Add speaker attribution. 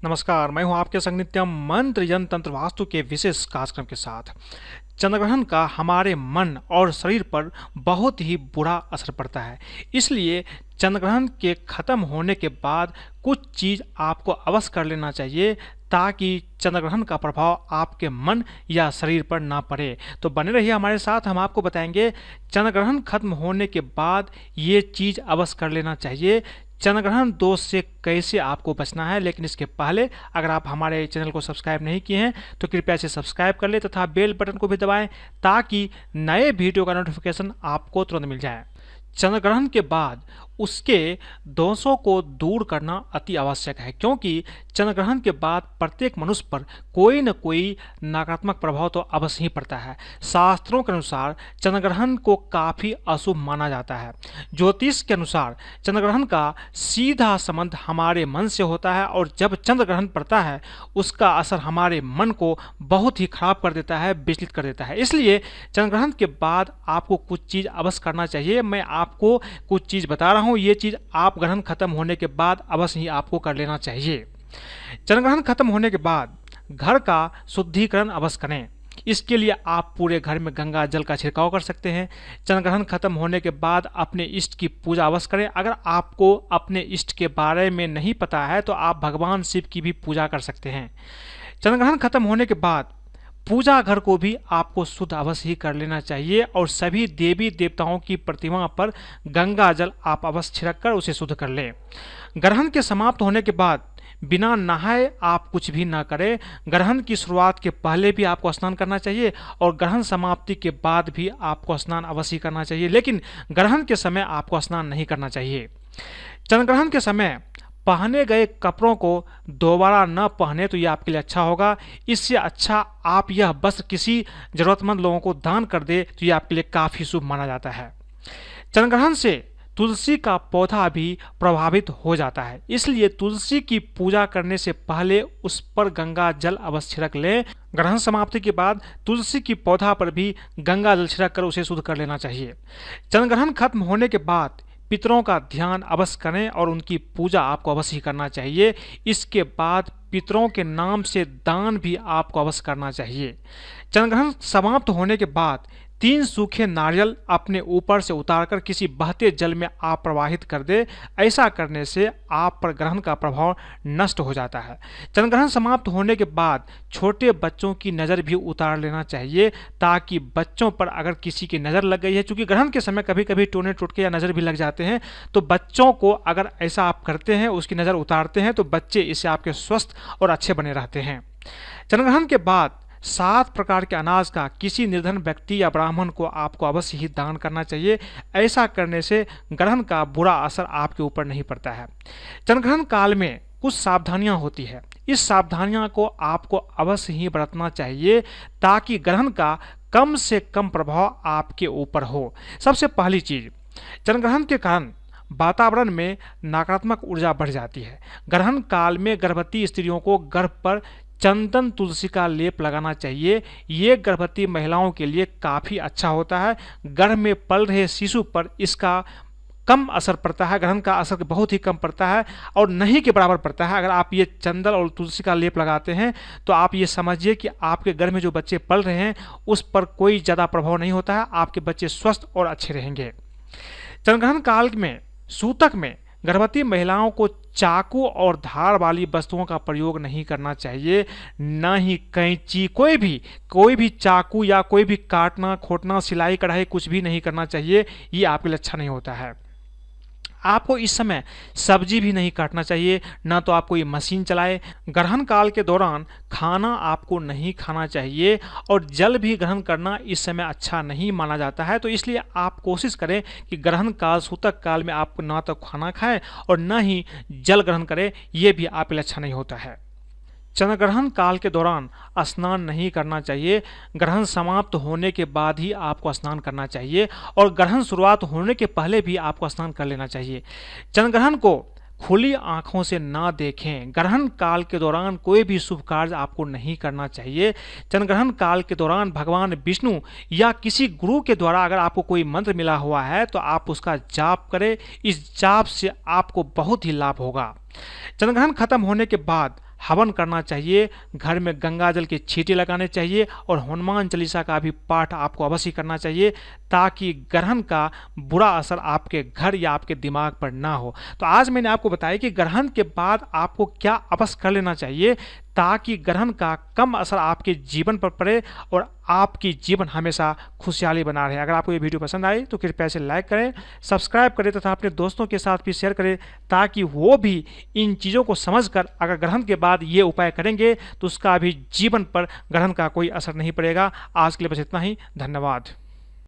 Speaker 1: नमस्कार, मैं हूं आपके संग नित्यम मंत्र यंत्र तंत्र वास्तु के विशेष कार्यक्रम के साथ। चंद्रग्रहण का हमारे मन और शरीर पर बहुत ही बुरा असर पड़ता है। इसलिए चंद्रग्रहण के खत्म होने के बाद कुछ चीज़ आपको अवश्य कर लेना चाहिए ताकि चंद्रग्रहण का प्रभाव आपके मन या शरीर पर ना पड़े। तो बने रहिए हमारे साथ, हम आपको बताएंगे चंद्रग्रहण खत्म होने के बाद ये चीज़ अवश्य कर लेना चाहिए। चंद्रग्रहण दोष से कैसे आपको बचना है, लेकिन इसके पहले अगर आप हमारे चैनल को सब्सक्राइब नहीं किए हैं तो कृपया इसे सब्सक्राइब कर ले तथा बेल बटन को भी दबाएं ताकि नए वीडियो का नोटिफिकेशन आपको तुरंत मिल जाए। चंद्रग्रहण के बाद उसके दोषों को दूर करना अति आवश्यक है, क्योंकि चंद्रग्रहण के बाद प्रत्येक मनुष्य पर कोई न कोई नकारात्मक प्रभाव तो अवश्य ही पड़ता है। शास्त्रों के अनुसार चंद्रग्रहण को काफ़ी अशुभ माना जाता है। ज्योतिष के अनुसार चंद्रग्रहण का सीधा संबंध हमारे मन से होता है और जब चंद्रग्रहण पड़ता है उसका असर हमारे मन को बहुत ही खराब कर देता है, विचलित कर देता है। इसलिए चंद्रग्रहण के बाद आपको कुछ चीज़ अवश्य करना चाहिए। मैं आपको कुछ चीज़ बता रहा हूँ, ये चीज़ आप ग्रहण खत्म होने के बाद अवश्य ही आपको कर लेना चाहिए। चंद्रग्रहण खत्म होने के बाद घर का शुद्धिकरण अवश्य करें। इसके लिए आप पूरे घर में गंगा जल का छिड़काव कर सकते हैं। चंद्रग्रहण खत्म होने के बाद अपने इष्ट की पूजा अवश्य करें। अगर आपको अपने इष्ट के बारे में नहीं पता है तो आप भगवान शिव की भी पूजा कर सकते हैं। चंद्रग्रहण खत्म होने के बाद पूजा घर को भी आपको शुद्ध अवश्य ही कर लेना चाहिए और सभी देवी देवताओं की प्रतिमा पर गंगा जल आप अवश्य छिड़क कर उसे शुद्ध कर लें। ग्रहण के समाप्त होने के बाद बिना नहाए आप कुछ भी ना करें। ग्रहण की शुरुआत के पहले भी आपको स्नान करना चाहिए और ग्रहण समाप्ति के बाद भी आपको स्नान अवश्य करना चाहिए, लेकिन ग्रहण के समय आपको स्नान नहीं करना चाहिए। चंद्रग्रहण के समय पहने गए कपड़ों को दोबारा न पहने तो ये आपके लिए अच्छा होगा। इससे अच्छा आप यह वस्त्र किसी जरूरतमंद लोगों को दान कर दे तो ये आपके लिए काफ़ी शुभ माना जाता है। चंद्रग्रहण से तुलसी का पौधा भी प्रभावित हो जाता है, इसलिए तुलसी की पूजा करने से पहले उस पर गंगा जल अवश्य छिड़क लें। ग्रहण समाप्ति के बाद तुलसी की पौधा पर भी गंगा जल छिड़क कर उसे शुद्ध कर लेना चाहिए। चंद्रग्रहण खत्म होने के बाद पितरों का ध्यान अवश्य करें और उनकी पूजा आपको अवश्य ही करना चाहिए। इसके बाद पितरों के नाम से दान भी आपको अवश्य करना चाहिए। चंद्रग्रहण समाप्त होने के बाद 3 सूखे नारियल अपने ऊपर से उतारकर किसी बहते जल में आप प्रवाहित कर दे। ऐसा करने से आप पर ग्रहण का प्रभाव नष्ट हो जाता है। चंद्रग्रहण समाप्त होने के बाद छोटे बच्चों की नज़र भी उतार लेना चाहिए ताकि बच्चों पर अगर किसी की नज़र लग गई है, चूँकि ग्रहण के समय कभी कभी टोने टोटके या नज़र भी लग जाते हैं, तो बच्चों को अगर ऐसा आप करते हैं, उसकी नज़र उतारते हैं, तो बच्चे इससे आपके स्वस्थ और अच्छे बने रहते हैं। चंद्रग्रहण के बाद 7 प्रकार के अनाज का किसी निर्धन व्यक्ति या ब्राह्मण को आपको अवश्य ही दान करना चाहिए। ऐसा करने से ग्रहण का बुरा असर आपके ऊपर नहीं पड़ता है। चंद्रग्रहण काल में कुछ सावधानियां होती है, इस सावधानियां को आपको अवश्य ही बरतना चाहिए ताकि ग्रहण का कम से कम प्रभाव आपके ऊपर हो। सबसे पहली चीज, चंद्रग्रहण के कारण वातावरण में नकारात्मक ऊर्जा बढ़ जाती है। ग्रहण काल में गर्भवती स्त्रियों को गर्भ पर चंदन तुलसी का लेप लगाना चाहिए। ये गर्भवती महिलाओं के लिए काफ़ी अच्छा होता है। गर्भ में पल रहे शिशु पर इसका कम असर पड़ता है, ग्रहण का असर बहुत ही कम पड़ता है और नहीं के बराबर पड़ता है। अगर आप ये चंदन और तुलसी का लेप लगाते हैं तो आप ये समझिए कि आपके गर्भ में जो बच्चे पल रहे हैं उस पर कोई ज़्यादा प्रभाव नहीं होता है, आपके बच्चे स्वस्थ और अच्छे रहेंगे। चंद्रग्रहण काल में सूतक में गर्भवती महिलाओं को चाकू और धार वाली वस्तुओं का प्रयोग नहीं करना चाहिए, न ही कैंची, कोई भी चाकू या कोई भी काटना खोटना सिलाई कढ़ाई कुछ भी नहीं करना चाहिए। ये आपके लिए अच्छा नहीं होता है। आपको इस समय सब्जी भी नहीं काटना चाहिए, ना तो आप कोई मशीन चलाए। ग्रहण काल के दौरान खाना आपको नहीं खाना चाहिए और जल भी ग्रहण करना इस समय अच्छा नहीं माना जाता है। तो इसलिए आप कोशिश करें कि ग्रहण काल सूतक काल में आप ना तो खाना खाएं और ना ही जल ग्रहण करें, ये भी आपके लिए अच्छा नहीं होता है। चंद्रग्रहण काल के दौरान स्नान नहीं करना चाहिए। ग्रहण समाप्त होने के बाद ही आपको स्नान करना चाहिए और ग्रहण शुरुआत होने के पहले भी आपको स्नान कर लेना चाहिए। चंद्रग्रहण को खुली आंखों से ना देखें। ग्रहण काल के दौरान कोई भी शुभ कार्य आपको नहीं करना चाहिए। चंद्रग्रहण काल के दौरान भगवान विष्णु या किसी गुरु के द्वारा अगर आपको कोई मंत्र मिला हुआ है तो आप उसका जाप करें। इस जाप से आपको बहुत ही लाभ होगा। चंद्रग्रहण खत्म होने के बाद हवन करना चाहिए, घर में गंगा जल के छींटे लगाने चाहिए और हनुमान चालीसा का भी पाठ आपको अवश्य करना चाहिए, ताकि ग्रहण का बुरा असर आपके घर या आपके दिमाग पर ना हो। तो आज मैंने आपको बताया कि ग्रहण के बाद आपको क्या अवश्य कर लेना चाहिए, ताकि ग्रहण का कम असर आपके जीवन पर पड़े और आपकी जीवन हमेशा खुशहाली बना रहे। अगर आपको ये वीडियो पसंद आए तो कृपया इसे लाइक करें, सब्सक्राइब करें तथा अपने दोस्तों के साथ भी शेयर करें, ताकि वो भी इन चीज़ों को समझकर अगर ग्रहण के बाद ये उपाय करेंगे तो उसका भी जीवन पर ग्रहण का कोई असर नहीं पड़ेगा। आज के लिए बस इतना ही, धन्यवाद।